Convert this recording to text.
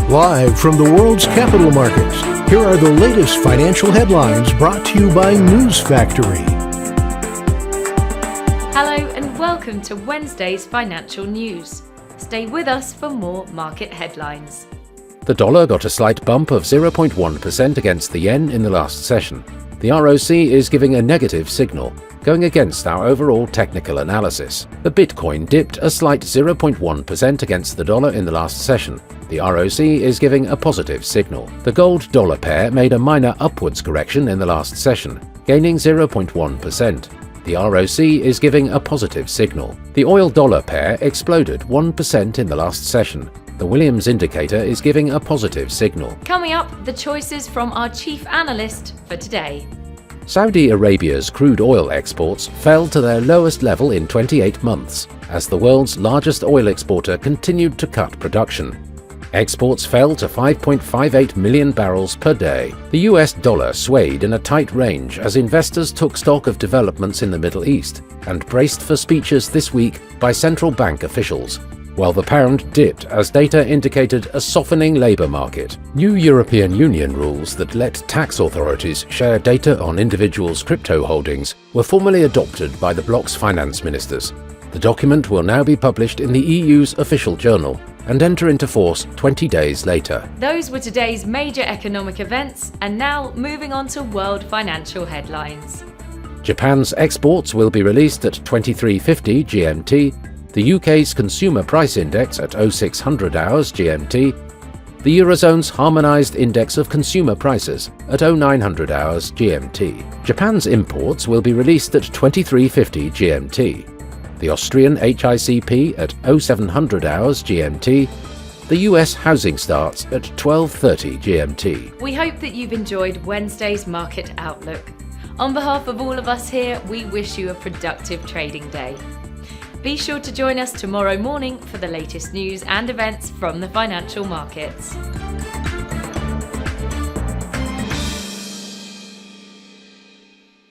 Live from the world's capital markets, here are the latest financial headlines brought to you by News Factory. Hello and welcome to Wednesday's financial news. Stay with us for more market headlines. The dollar got a slight bump of 0.1% against the yen in the last session. The ROC is giving a negative signal, going against our overall technical analysis. The Bitcoin dipped a slight 0.1% against the dollar in the last session. The ROC is giving a positive signal. The gold-dollar pair made a minor upwards correction in the last session, gaining 0.1%. The ROC is giving a positive signal. The oil-dollar pair exploded 1% in the last session. The Williams indicator is giving a positive signal. Coming up, the choices from our chief analyst for today. Saudi Arabia's crude oil exports fell to their lowest level in 28 months, as the world's largest oil exporter continued to cut production. Exports fell to 5.58 million barrels per day. The US dollar swayed in a tight range as investors took stock of developments in the Middle East and braced for speeches this week by central bank officials, while the pound dipped as data indicated a softening labour market. New European Union rules that let tax authorities share data on individuals' crypto holdings were formally adopted by the bloc's finance ministers. The document will now be published in the EU's official journal and enter into force 20 days later. Those were today's major economic events, and now moving on to world financial headlines. Japan's exports will be released at 23:50 GMT, the UK's Consumer Price Index at 0600 hours GMT, the Eurozone's Harmonised Index of Consumer Prices at 0900 hours GMT. Japan's imports will be released at 23:50 GMT, the Austrian HICP at 0700 hours GMT, the US housing starts at 12:30 GMT. We hope that you've enjoyed Wednesday's market outlook. On behalf of all of us here, we wish you a productive trading day. Be sure to join us tomorrow morning for the latest news and events from the financial markets.